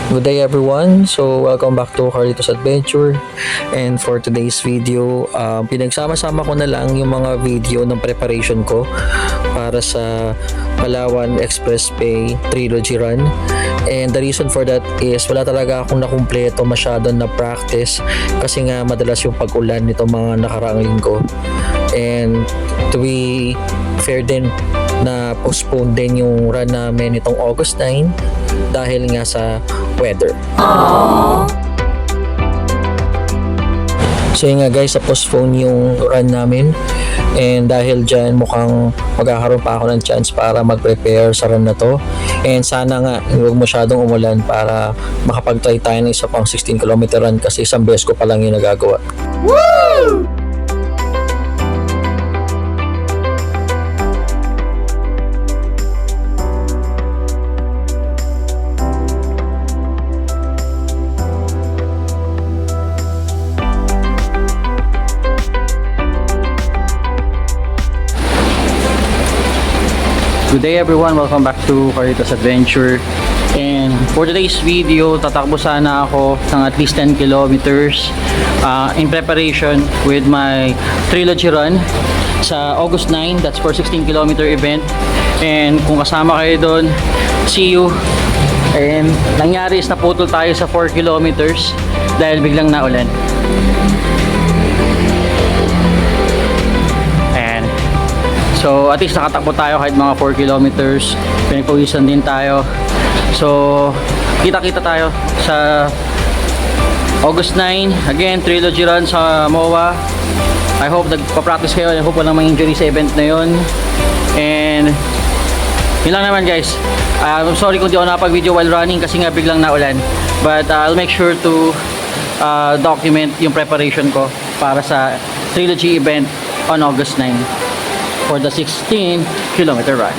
Good day everyone. So welcome back to Carlitos Adventure. And for today's video, pinagsama-sama ko na lang yung mga video ng preparation ko para sa Palawan Expressway Trilogy Run. And the reason for that is wala talaga akong nakumpleto masyado na practice kasi nga madalas yung pag-ulan nito mga nakaraang linggo. And to be fair din, na postpone din yung run namin itong August 9 dahil nga sa weather. So yun nga guys, sa postpone yung run namin, and dahil dyan mukhang magkakaroon pa ako ng chance para mag-prepare sa run na to, and sana nga huwag masyadong umulan para makapag-try tayo ng isa pang 16km run kasi isang beses ko pa lang yung nagagawa. Woo! Good day everyone, welcome back to Carlitos Adventure. And for today's video, tatakbo sana ako ng at least 10 kilometers in preparation with my trilogy run sa August 9. That's for 16km event. And kung kasama kayo doon, see you. And nangyari is naputol tayo sa 4 kilometers dahil biglang naulan. So at least nakatakbo tayo kahit mga 4 kilometers. Pinagpawisan din tayo. So kita-kita tayo sa August 9. Again, trilogy run sa MOA. I hope nagpa-practice kayo. I hope walang mga injury sa event na yun. And yun lang naman guys. I'm sorry kung di ako nakapag-video while running kasi nga biglang naulan. But I'll make sure to document yung preparation ko para sa trilogy event on August 9 for the 16km run.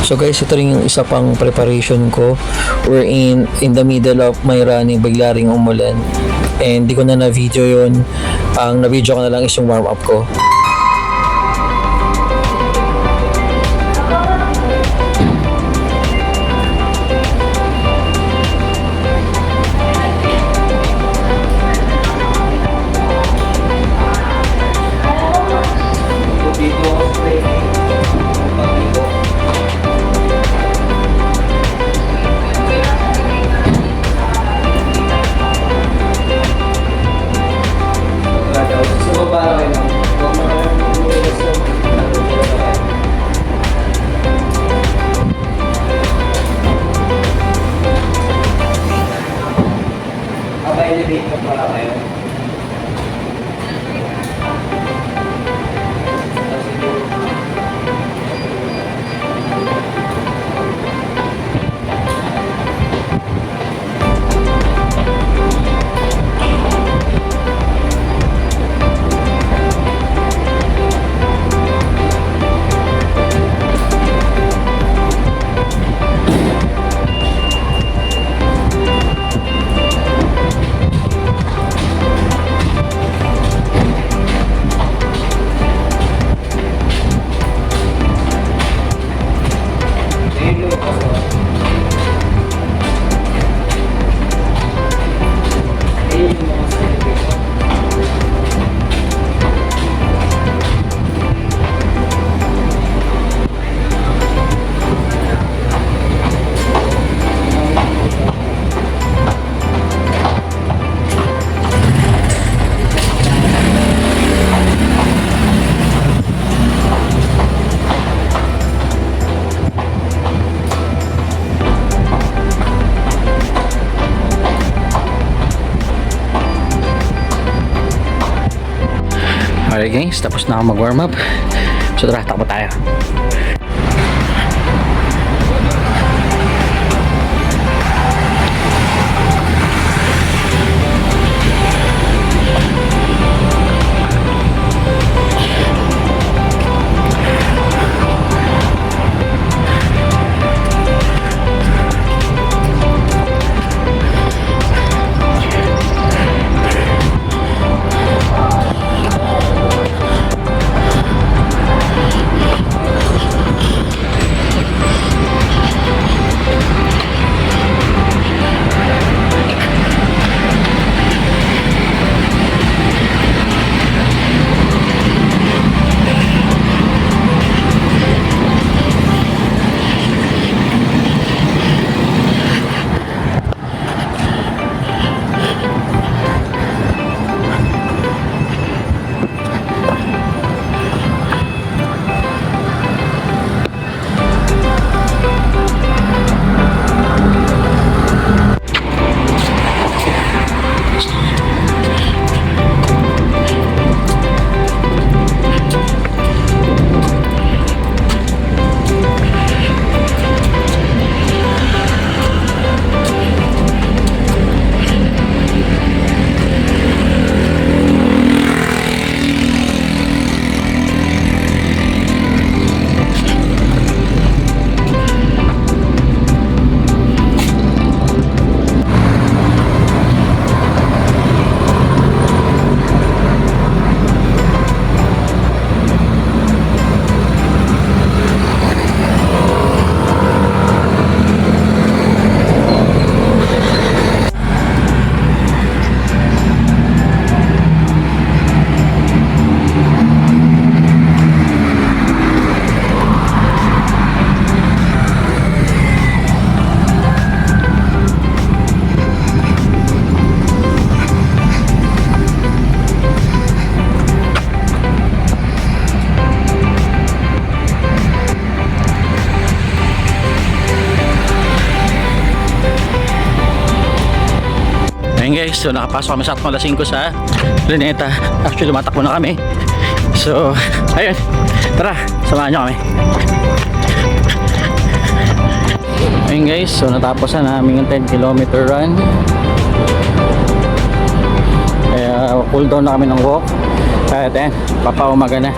So guys, ito rin yung isa pang preparation ko. We're in the middle of my running, bigla ring umulan. And di ko na video yun. Ang na-video ko na lang is yung warm up ko. Okay guys, tapos na ako mag-warm up. So tara, takbo tayo. Ayun guys, so nakapasok kami sa alas 5 sa Luneta. Actually lumatakbo na kami. So ayun, tara, samahan nyo kami. Ayun guys, so natapos na namin yung 10-kilometer run. Kaya cool down na kami ng walk. Kaya ayun, papaumaga na.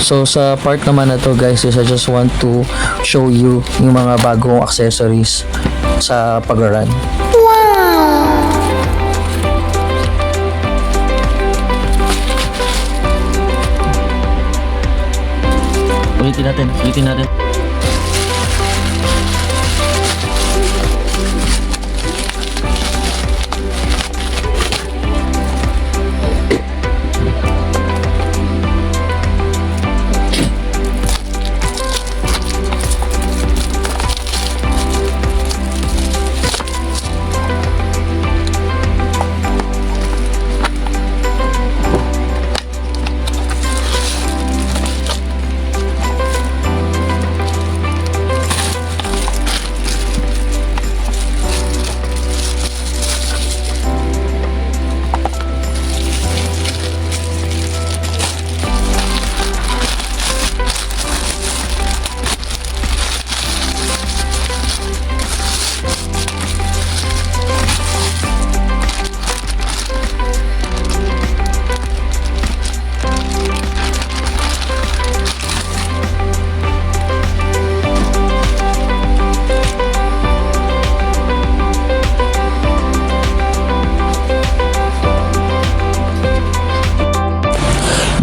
So sa part naman na to guys is I just want to show you yung mga bagong accessories sa pag-run. Ulitin natin.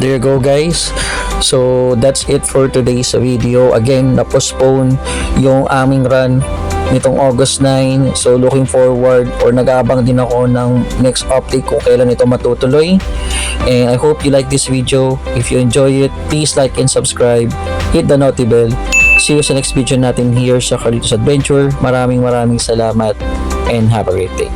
There you go guys. So that's it for today's video. Again, na-postpone yung aming run nitong August 9. So looking forward or nag-aabang din ako ng next update kung kailan ito matutuloy. And I hope you like this video. If you enjoy it, please like and subscribe. hit the noti bell. See you sa next video natin here sa Carlitos Adventure. Maraming salamat and have a great day.